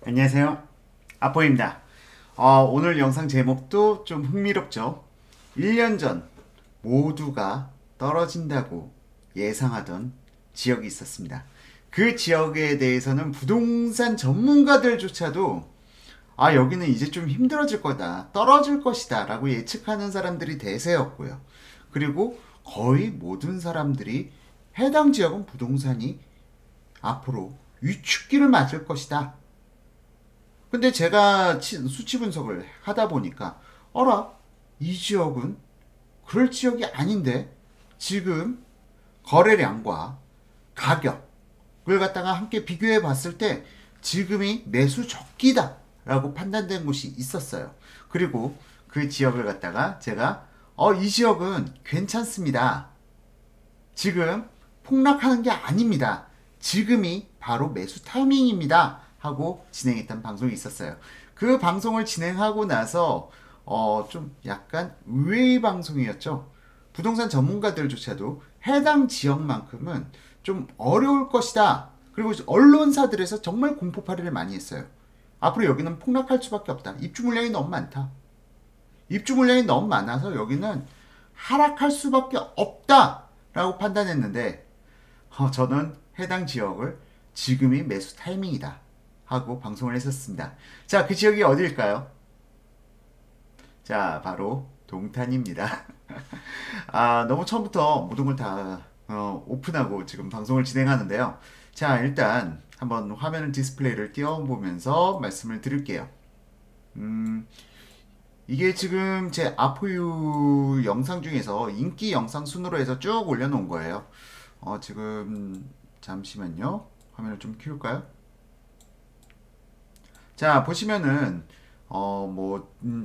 안녕하세요. 아포입니다. 오늘 영상 제목도 좀 흥미롭죠? 1년 전 모두가 떨어진다고 예상하던 지역이 있었습니다. 그 지역에 대해서는 부동산 전문가들조차도 여기는 이제 좀 힘들어질 거다, 떨어질 것이다 라고 예측하는 사람들이 대세였고요. 그리고 거의 모든 사람들이 해당 지역은 부동산이 앞으로 위축기를 맞을 것이다, 근데 제가 수치 분석을 하다 보니까 어라, 이 지역은 그럴 지역이 아닌데 지금 거래량과 가격을 갖다가 함께 비교해 봤을 때 지금이 매수 적기다 라고 판단된 곳이 있었어요. 그리고 그 지역을 갖다가 제가 이 지역은 괜찮습니다, 지금 폭락하는 게 아닙니다, 지금이 바로 매수 타이밍입니다 하고 진행했던 방송이 있었어요. 그 방송을 진행하고 나서 좀 약간 의외의 방송이었죠. 부동산 전문가들조차도 해당 지역만큼은 좀 어려울 것이다, 그리고 언론사들에서 정말 공포팔이를 많이 했어요. 앞으로 여기는 폭락할 수밖에 없다, 입주 물량이 너무 많다, 입주 물량이 너무 많아서 여기는 하락할 수밖에 없다 라고 판단했는데, 저는 해당 지역을 지금이 매수 타이밍이다 하고 방송을 했었습니다. 자, 그 지역이 어디일까요? 자, 바로 동탄입니다. 너무 처음부터 모든 걸 다 오픈하고 지금 방송을 진행하는데요. 자, 일단 한번 화면을 디스플레이를 띄워보면서 말씀을 드릴게요. 이게 지금 제 아포유 영상 중에서 인기 영상 순으로 해서 쭉 올려놓은 거예요. 지금 잠시만요. 화면을 좀 키울까요? 자, 보시면은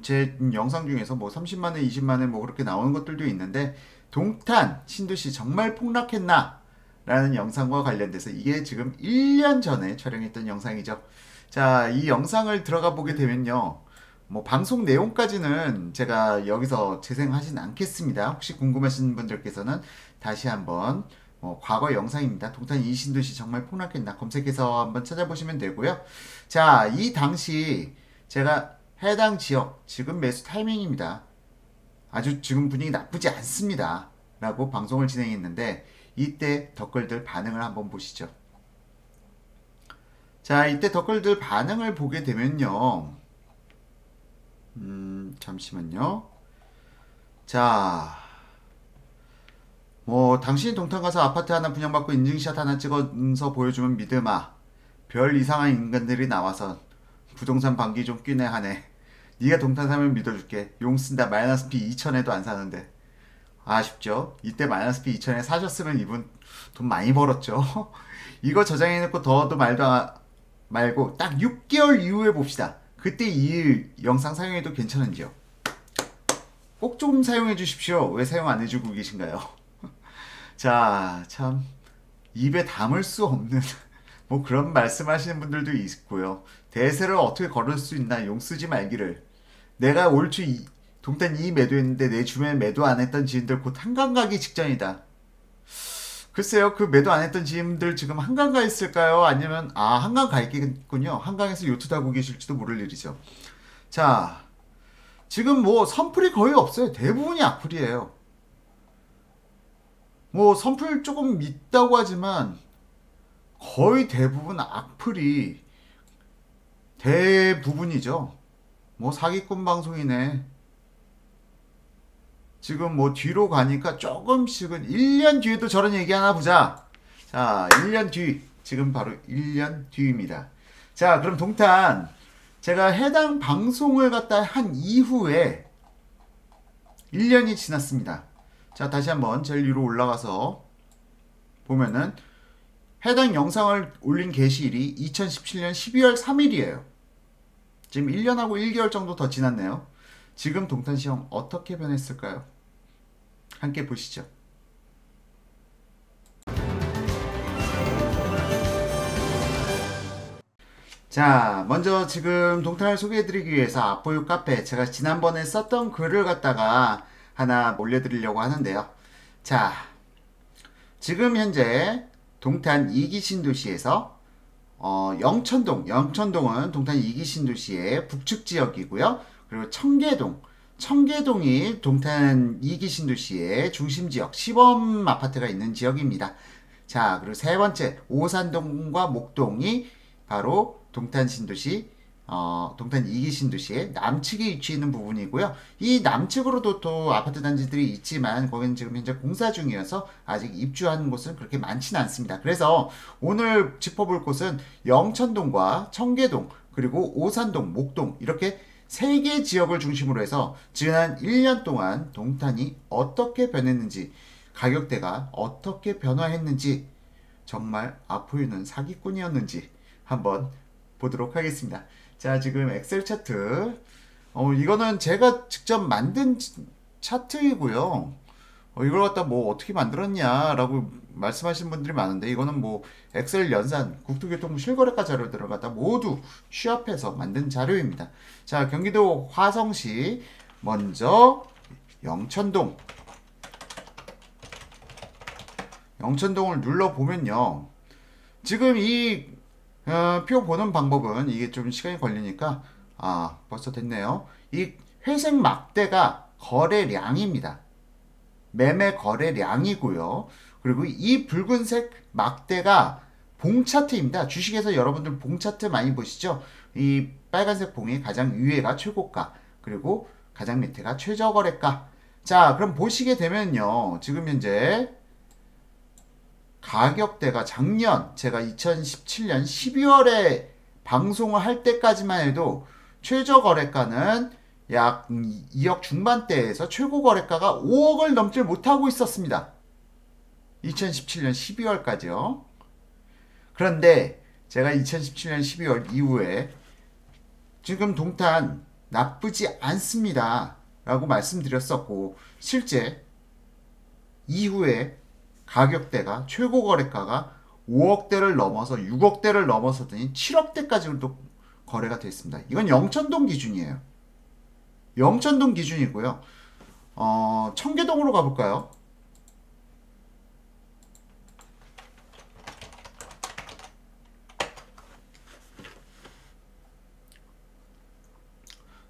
제 영상 중에서 뭐 30만원, 20만원 뭐 그렇게 나오는 것들도 있는데, 동탄 신도시 정말 폭락했나? 라는 영상과 관련돼서 이게 지금 1년 전에 촬영했던 영상이죠. 자, 이 영상을 들어가 보게 되면요, 뭐 방송 내용까지는 제가 여기서 재생하진 않겠습니다. 혹시 궁금하신 분들께서는 다시 한번 과거 영상입니다. 동탄 이 신도시 정말 폭락했나 검색해서 한번 찾아보시면 되고요. 자, 이 당시 제가 해당 지역 지금 매수 타이밍입니다, 아주 지금 분위기 나쁘지 않습니다 라고 방송을 진행했는데, 이때 댓글들 반응을 한번 보시죠. 자, 이때 댓글들 반응을 보게 되면요, 잠시만요. 자, 당신이 동탄 가서 아파트 하나 분양받고 인증샷 하나 찍어서 보여주면 믿음아. 별 이상한 인간들이 나와서 부동산 반기 좀 끼네 하네. 네가 동탄 사면 믿어줄게. 용 쓴다. 마이너스 피 2천에도 안 사는데. 아쉽죠? 이때 마이너스 피 2천에 사셨으면 이분 돈 많이 벌었죠. 이거 저장해놓고 더도 말고 딱 6개월 이후에 봅시다. 그때 이 영상 사용해도 괜찮은지요? 꼭 좀 사용해 주십시오. 왜 사용 안 해주고 계신가요? 자, 참 입에 담을 수 없는 뭐 그런 말씀하시는 분들도 있고요. 대세를 어떻게 걸을 수 있나, 용 쓰지 말기를. 내가 올초 동탄 이 매도했는데 내 주변에 매도 안 했던 지인들 곧 한강 가기 직전이다. 글쎄요, 그 매도 안 했던 지인들 지금 한강 가 있을까요? 아니면 한강 가 있겠군요. 한강에서 요트 타고 계실지도 모를 일이죠. 자, 지금 뭐 선풀이 거의 없어요. 대부분이 악플이에요. 뭐 선풀 조금 있다고 하지만 거의 대부분 악플이 대부분이죠. 뭐 사기꾼 방송이네. 지금 뭐 뒤로 가니까 조금씩은 1년 뒤에도 저런 얘기 하나 보자. 자, 1년 뒤. 지금 바로 1년 뒤입니다. 자, 그럼 동탄 제가 해당 방송을 갖다 한 이후에 1년이 지났습니다. 자, 다시 한번 제일 위로 올라가서 보면은 해당 영상을 올린 게시일이 2017년 12월 3일이에요. 지금 1년하고 1개월 정도 더 지났네요. 지금 동탄 시형 어떻게 변했을까요? 함께 보시죠. 자, 먼저 지금 동탄을 소개해드리기 위해서 아포유 카페, 제가 지난번에 썼던 글을 갖다가 하나 올려드리려고 하는데요. 자, 지금 현재 동탄 2기 신도시에서 영천동은 동탄 2기 신도시의 북측 지역이고요. 그리고 청계동이 동탄 2기 신도시의 중심 지역, 시범 아파트가 있는 지역입니다. 자, 그리고 세 번째, 오산동과 목동이 바로 동탄 신도시, 동탄 2기 신도시의 남측에 위치해 있는 부분이고요. 이 남측으로도 또 아파트 단지들이 있지만 거기는 지금 현재 공사 중이어서 아직 입주하는 곳은 그렇게 많지는 않습니다. 그래서 오늘 짚어볼 곳은 영천동과 청계동, 그리고 오산동, 목동 이렇게 세 개 지역을 중심으로 해서 지난 1년 동안 동탄이 어떻게 변했는지, 가격대가 어떻게 변화했는지, 정말 아포유는 사기꾼이었는지 한번 보도록 하겠습니다. 자, 지금 엑셀 차트. 이거는 제가 직접 만든 차트이고요. 이걸 갖다 뭐 어떻게 만들었냐라고 말씀하시는 분들이 많은데, 이거는 뭐 엑셀 연산, 국토교통부 실거래가 자료들을 갖다 모두 취합해서 만든 자료입니다. 자, 경기도 화성시 먼저 영천동을 눌러보면요. 지금 이 표 보는 방법은 이게 좀 시간이 걸리니까 벌써 됐네요. 이 회색 막대가 거래량입니다. 매매 거래량이고요. 그리고 이 붉은색 막대가 봉차트입니다. 주식에서 여러분들 봉차트 많이 보시죠? 이 빨간색 봉이 가장 위에가 최고가, 그리고 가장 밑에가 최저거래가. 자, 그럼 보시게 되면요. 지금 현재 가격대가 작년 제가 2017년 12월에 방송을 할 때까지만 해도 최저 거래가는 약 2억 중반대에서 최고 거래가가 5억을 넘지 못하고 있었습니다. 2017년 12월까지요. 그런데 제가 2017년 12월 이후에 지금 동탄 나쁘지 않습니다 라고 말씀드렸었고, 실제 이후에 가격대가 최고 거래가가 5억대를 넘어서 6억대를 넘어서더니 7억대까지도 거래가 됐습니다. 이건 영천동 기준이에요. 영천동 기준이고요. 청계동으로 가볼까요?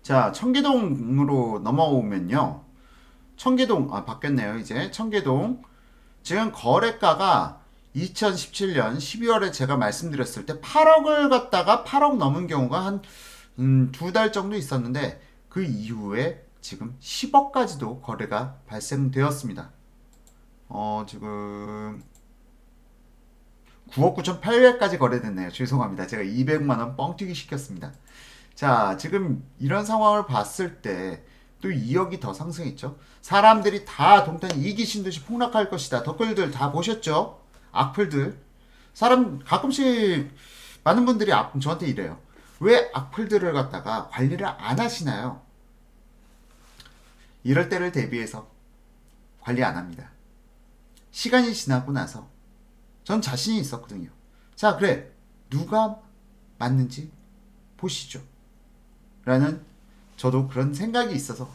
자, 청계동으로 넘어오면요. 청계동, 바뀌었네요. 이제 청계동. 지금 거래가가 2017년 12월에 제가 말씀드렸을 때 8억을 갖다가 8억 넘은 경우가 한 2달 정도 있었는데, 그 이후에 지금 10억까지도 거래가 발생되었습니다. 지금 9억 9,800까지 거래됐네요. 죄송합니다. 제가 200만원 뻥튀기 시켰습니다. 자, 지금 이런 상황을 봤을 때 또 2억이 더 상승했죠. 사람들이 다 동탄 2기 신도시 폭락할 것이다. 댓글들 다 보셨죠? 악플들. 가끔씩 많은 분들이 저한테 이래요. 왜 악플들을 갖다가 관리를 안 하시나요? 이럴 때를 대비해서 관리 안 합니다. 시간이 지나고 나서 전 자신이 있었거든요. 자, 그래. 누가 맞는지 보시죠. 라는 저도 그런 생각이 있어서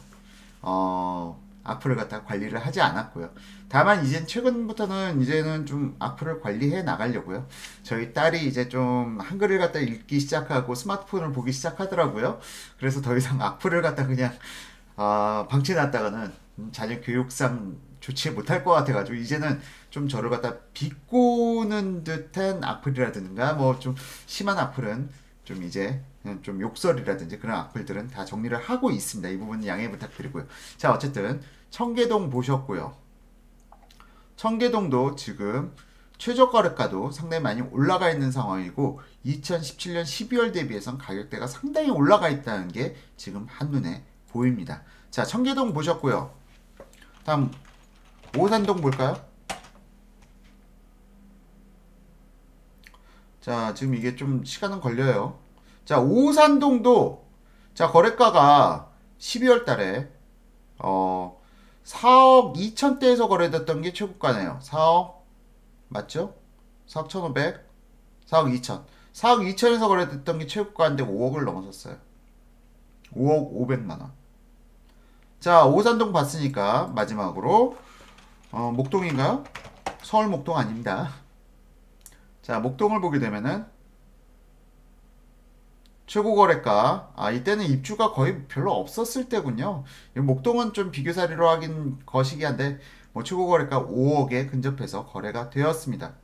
악플을 갖다가 관리를 하지 않았고요. 다만 최근부터는 좀 악플을 관리해 나가려고요. 저희 딸이 이제 좀 한글을 갖다 읽기 시작하고 스마트폰을 보기 시작하더라고요. 그래서 더 이상 악플을 갖다 그냥 방치해놨다가는 자녀 교육상 좋지 못할 것 같아가지고, 이제는 좀 저를 갖다 비꼬는 듯한 악플이라든가 뭐 좀 심한 악플은 좀 이제 좀 욕설이라든지 그런 악플들은 다 정리를 하고 있습니다. 이 부분은 양해 부탁드리고요. 자, 어쨌든 청계동 보셨고요. 청계동도 지금 최저거래가도 상당히 많이 올라가 있는 상황이고, 2017년 12월 대비해선 가격대가 상당히 올라가 있다는 게 지금 한눈에 보입니다. 자, 청계동 보셨고요. 다음 오산동 볼까요? 자, 지금 이게 좀 시간은 걸려요. 자, 오산동도 거래가가 12월 달에 4억 2천대에서 거래됐던 게 최고가네요. 4억 맞죠? 4억 1,500, 4억 2천. 4억 2천에서 거래됐던 게 최고가인데 5억을 넘어섰어요. 5억 500만원. 자, 오산동 봤으니까 마지막으로 목동인가요? 서울 목동 아닙니다. 자, 목동을 보게 되면은 최고 거래가, 이때는 입주가 거의 별로 없었을 때군요. 목동은 좀 비교사리로 하긴 거시기 한데 뭐 최고 거래가 5억에 근접해서 거래가 되었습니다.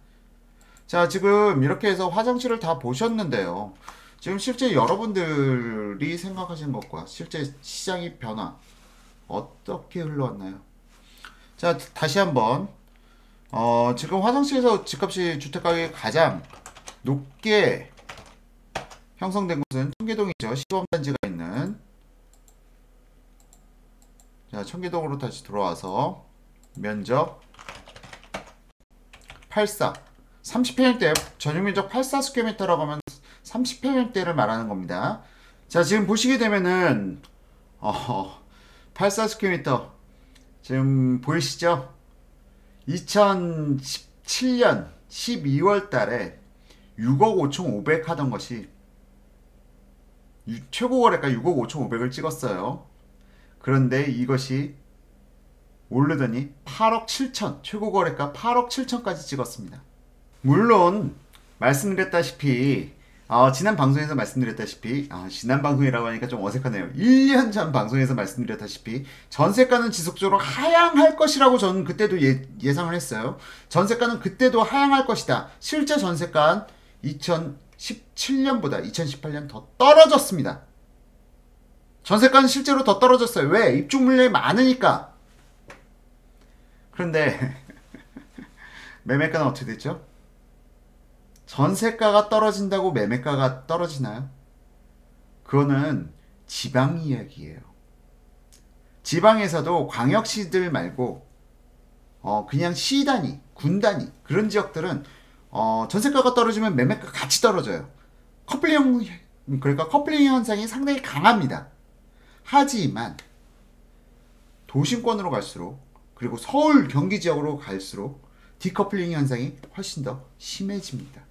자, 지금 이렇게 해서 화장실을 다 보셨는데요. 지금 실제 여러분들이 생각하시는 것과 실제 시장의 변화 어떻게 흘러왔나요? 자, 다시 한번 지금 화장실에서 집값이 주택가격이 가장 높게 형성된 곳은 청계동이죠. 시범단지가 있는. 자, 청계동으로 다시 들어와서 면적 84 30평형대 전용면적 84스퀘어미터라고 하면 30평형대를 말하는 겁니다. 자, 지금 보시게 되면은 84스퀘어미터 지금 보이시죠? 2017년 12월 달에 6억 5,500 하던 것이 최고 거래가 6억 5,500을 찍었어요. 그런데 이것이 오르더니 8억 7천, 최고 거래가 8억 7천까지 찍었습니다. 물론 말씀드렸다시피 지난 방송에서 말씀드렸다시피 지난 방송이라고 하니까 좀 어색하네요. 1년 전 방송에서 말씀드렸다시피 전세가는 지속적으로 하향할 것이라고 저는 그때도 예상을 했어요. 전세가는 그때도 하향할 것이다. 실제 전세가는 2017년보다 2018년 더 떨어졌습니다. 전세가는 실제로 더 떨어졌어요. 왜? 입주 물량이 많으니까. 그런데 매매가는 어떻게 됐죠? 전세가가 떨어진다고 매매가가 떨어지나요? 그거는 지방 이야기예요. 지방에서도 광역시들 말고 그냥 시 단위, 군 단위 그런 지역들은 전세가가 떨어지면 매매가 같이 떨어져요. 그러니까 커플링 현상이 상당히 강합니다. 하지만 도심권으로 갈수록 그리고 서울 경기 지역으로 갈수록 디커플링 현상이 훨씬 더 심해집니다.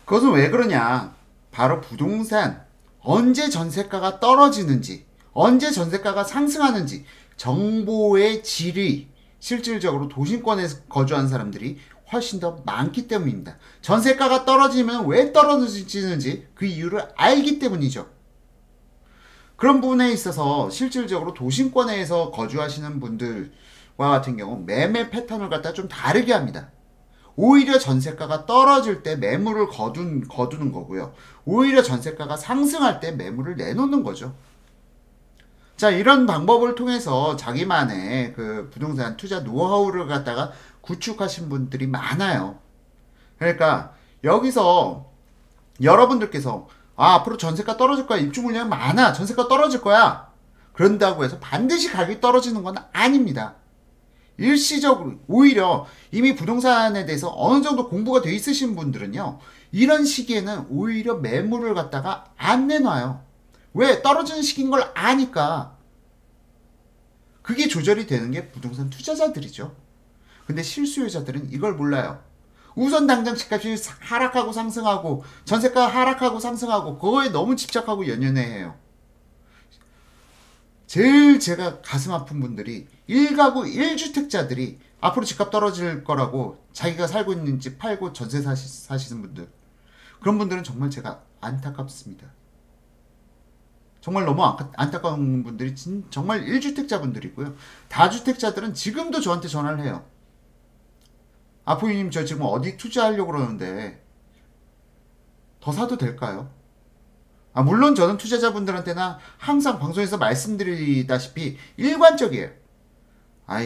그것은 왜 그러냐? 바로 부동산 언제 전세가가 떨어지는지 언제 전세가가 상승하는지 정보의 질이 실질적으로 도심권에 거주하는 사람들이 훨씬 더 많기 때문입니다. 전세가가 떨어지면 왜 떨어지는지 그 이유를 알기 때문이죠. 그런 부분에 있어서 실질적으로 도심권에서 거주하시는 분들과 같은 경우 매매 패턴을 갖다 좀 다르게 합니다. 오히려 전세가가 떨어질 때 매물을 거두는 거고요. 오히려 전세가가 상승할 때 매물을 내놓는 거죠. 자, 이런 방법을 통해서 자기만의 그 부동산 투자 노하우를 갖다가 구축하신 분들이 많아요. 그러니까 여기서 여러분들께서 앞으로 전세가 떨어질 거야. 입주 물량 많아. 전세가 떨어질 거야. 그런다고 해서 반드시 가격이 떨어지는 건 아닙니다. 일시적으로 오히려 이미 부동산에 대해서 어느 정도 공부가 돼 있으신 분들은요. 이런 시기에는 오히려 매물을 갖다가 안 내놔요. 왜? 떨어지는 시기인 걸 아니까. 그게 조절이 되는 게 부동산 투자자들이죠. 근데 실수요자들은 이걸 몰라요. 우선 당장 집값이 하락하고 상승하고 전세가 하락하고 상승하고 그거에 너무 집착하고 연연해해요. 제일 제가 가슴 아픈 분들이 1가구 1주택자들이 앞으로 집값 떨어질 거라고 자기가 살고 있는 집 팔고 전세 사시는 분들, 그런 분들은 정말 제가 안타깝습니다. 정말 너무 안타까운 분들이 정말 1주택자 분들이고요. 다주택자들은 지금도 저한테 전화를 해요. 아포이님 저 지금 어디 투자하려고 그러는데 더 사도 될까요? 물론 저는 투자자분들한테나 항상 방송에서 말씀드리다시피 일관적이에요.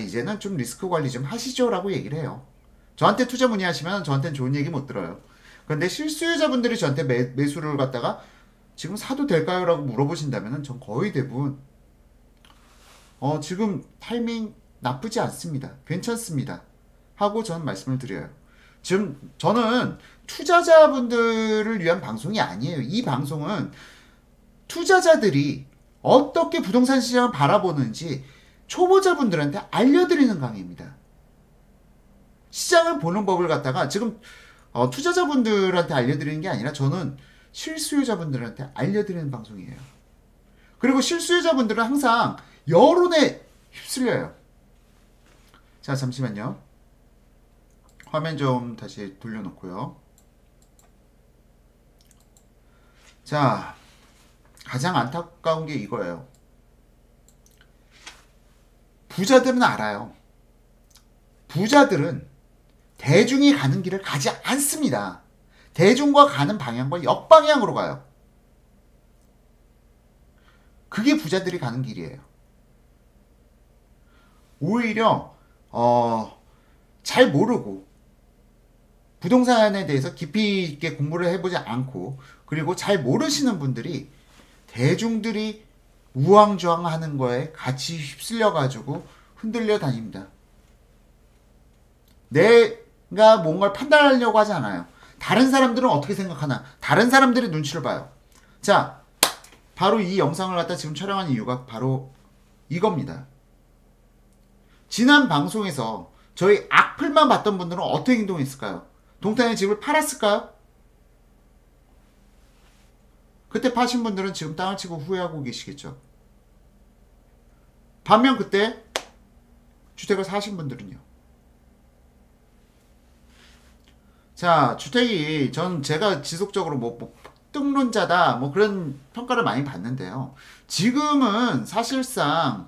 이제는 좀 리스크 관리 좀 하시죠 라고 얘기를 해요. 저한테 투자 문의하시면 저한테는 좋은 얘기 못 들어요. 그런데 실수요자분들이 저한테 매수를 갖다가 지금 사도 될까요? 라고 물어보신다면 전 거의 대부분 지금 타이밍 나쁘지 않습니다. 괜찮습니다. 하고 저는 말씀을 드려요. 지금 저는 투자자분들을 위한 방송이 아니에요. 이 방송은 투자자들이 어떻게 부동산 시장을 바라보는지 초보자분들한테 알려드리는 강의입니다. 시장을 보는 법을 갖다가 지금 투자자분들한테 알려드리는 게 아니라 저는 실수요자분들한테 알려드리는 방송이에요. 그리고 실수요자분들은 항상 여론에 휩쓸려요. 자, 잠시만요. 화면 좀 다시 돌려놓고요. 자, 가장 안타까운 게 이거예요. 부자들은 알아요. 부자들은 대중이 가는 길을 가지 않습니다. 대중과 가는 방향과 역방향으로 가요. 그게 부자들이 가는 길이에요. 오히려 잘 모르고 부동산에 대해서 깊이 있게 공부를 해보지 않고 그리고 잘 모르시는 분들이 대중들이 우왕좌왕하는 거에 같이 휩쓸려 가지고 흔들려 다닙니다. 내가 뭔가를 판단하려고 하지 않아요. 다른 사람들은 어떻게 생각하나, 다른 사람들의 눈치를 봐요. 자, 바로 이 영상을 갖다 지금 촬영한 이유가 바로 이겁니다. 지난 방송에서 저희 악플만 봤던 분들은 어떻게 행동했을까요? 동탄의 집을 팔았을까요? 그때 파신 분들은 지금 땅을 치고 후회하고 계시겠죠. 반면 그때 주택을 사신 분들은요. 자, 주택이 제가 지속적으로 뭐 폭등론자다 뭐 그런 평가를 많이 받는데요. 지금은 사실상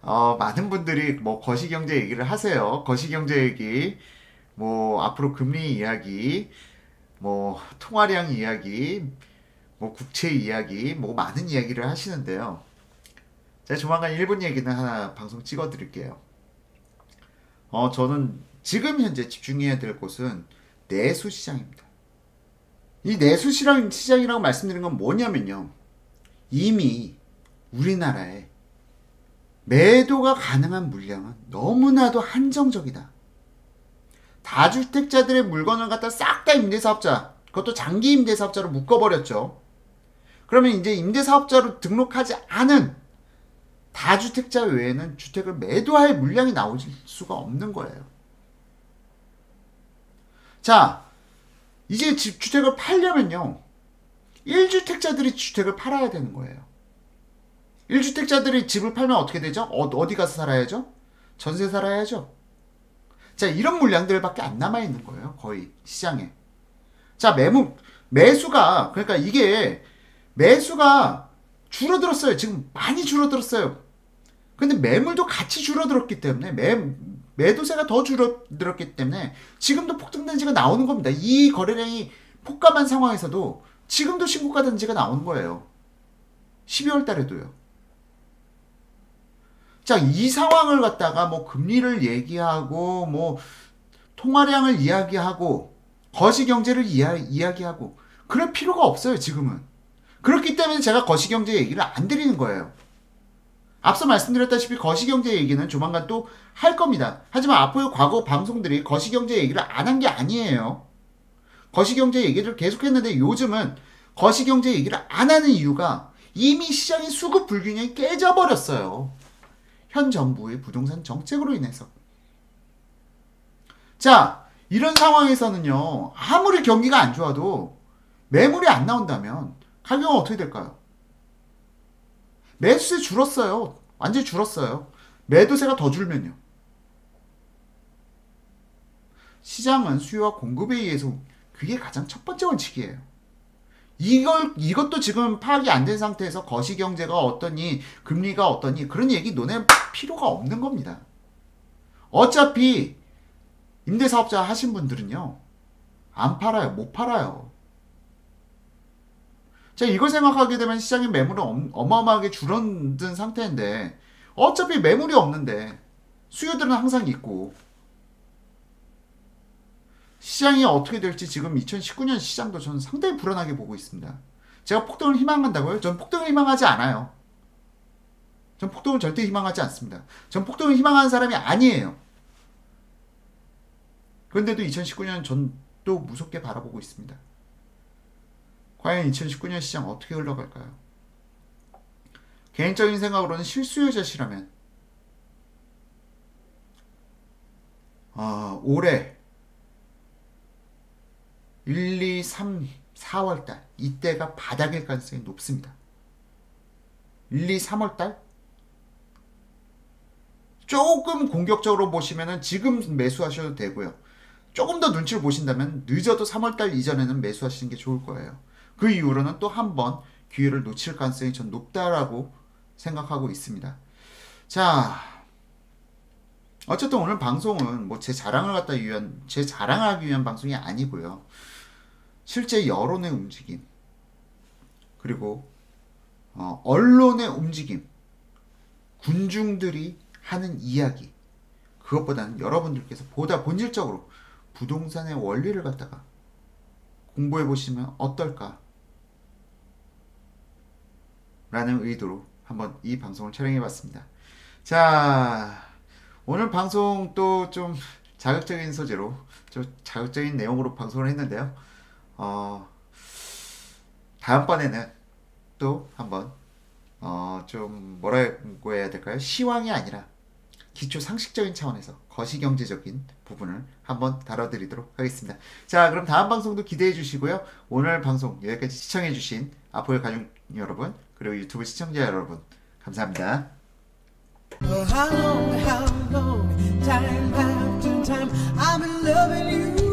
많은 분들이 뭐 거시경제 얘기를 하세요. 거시경제 얘기, 뭐 앞으로 금리 이야기, 뭐 통화량 이야기, 뭐 국채 이야기, 뭐 많은 이야기를 하시는데요. 제가 조만간 일본 얘기는 하나 방송 찍어 드릴게요. 저는 지금 현재 집중해야 될 곳은 내수 시장입니다. 이 내수 시장이라고 말씀드린 건 뭐냐면요. 이미 우리나라에 매도가 가능한 물량은 너무나도 한정적이다. 다주택자들의 물건을 갖다 싹 다 임대사업자, 그것도 장기 임대사업자로 묶어버렸죠. 그러면 이제 임대사업자로 등록하지 않은 다주택자 외에는 주택을 매도할 물량이 나올 수가 없는 거예요. 자, 이제 주택을 팔려면요. 1주택자들이 주택을 팔아야 되는 거예요. 1주택자들이 집을 팔면 어떻게 되죠? 어디 가서 살아야죠? 전세 살아야죠. 자, 이런 물량들밖에 안 남아있는 거예요. 거의 시장에. 자, 매수가 그러니까 이게 매수가 줄어들었어요. 지금 많이 줄어들었어요. 근데 매물도 같이 줄어들었기 때문에 매도세가 더 줄어들었기 때문에 지금도 폭등단지가 나오는 겁니다. 이 거래량이 폭감한 상황에서도 지금도 신고가 단지가 나오는 거예요. 12월 달에도요. 자, 이 상황을 갖다가 뭐 금리를 얘기하고 뭐 통화량을 이야기하고 거시경제를 이야기하고 그럴 필요가 없어요. 지금은. 그렇기 때문에 제가 거시경제 얘기를 안 드리는 거예요. 앞서 말씀드렸다시피 거시경제 얘기는 조만간 또 할 겁니다. 하지만 앞으로 과거 방송들이 거시경제 얘기를 안 한 게 아니에요. 거시경제 얘기를 계속했는데 요즘은 거시경제 얘기를 안 하는 이유가 이미 시장의 수급 불균형이 깨져버렸어요. 현 정부의 부동산 정책으로 인해서. 자, 이런 상황에서는요. 아무리 경기가 안 좋아도 매물이 안 나온다면 가격은 어떻게 될까요? 매수세 줄었어요. 완전히 줄었어요. 매도세가 더 줄면요. 시장은 수요와 공급에 의해서 그게 가장 첫 번째 원칙이에요. 이것도 지금 파악이 안 된 상태에서 거시경제가 어떠니 금리가 어떠니 그런 얘기 논할 필요가 없는 겁니다. 어차피 임대사업자 하신 분들은요. 안 팔아요. 못 팔아요. 자, 이걸 생각하게 되면 시장의 매물은 어마어마하게 줄어든 상태인데 어차피 매물이 없는데 수요들은 항상 있고 시장이 어떻게 될지 지금 2019년 시장도 저는 상당히 불안하게 보고 있습니다. 제가 폭등을 희망한다고요? 전 폭등을 희망하지 않아요. 전 폭등을 절대 희망하지 않습니다. 전 폭등을 희망하는 사람이 아니에요. 그런데도 2019년 전 또 무섭게 바라보고 있습니다. 과연 2019년 시장 어떻게 흘러갈까요? 개인적인 생각으로는 실수요자시라면 올해 1, 2, 3, 4월달 이때가 바닥일 가능성이 높습니다. 1, 2, 3월달 조금 공격적으로 보시면은 지금 매수하셔도 되고요. 조금 더 눈치를 보신다면 늦어도 3월달 이전에는 매수하시는 게 좋을 거예요. 그 이후로는 또 한 번 기회를 놓칠 가능성이 전 높다라고 생각하고 있습니다. 자, 어쨌든 오늘 방송은 뭐 제 자랑하기 위한 방송이 아니고요. 실제 여론의 움직임, 그리고 언론의 움직임, 군중들이 하는 이야기, 그것보다는 여러분들께서 보다 본질적으로 부동산의 원리를 갖다가 공부해 보시면 어떨까 라는 의도로 한번 이 방송을 촬영해 봤습니다. 자, 오늘 방송 또 좀 자극적인 소재로 좀 자극적인 내용으로 방송을 했는데요. 다음번에는 또 한번 좀 뭐라고 해야 될까요? 시황이 아니라 기초 상식적인 차원에서 거시경제적인 부분을 한번 다뤄드리도록 하겠습니다. 자, 그럼 다음 방송도 기대해 주시고요. 오늘 방송 여기까지 시청해 주신 아포의 가족 여러분, 그리고 유튜브 시청자 여러분, 감사합니다. How long, time after time, I've been loving you.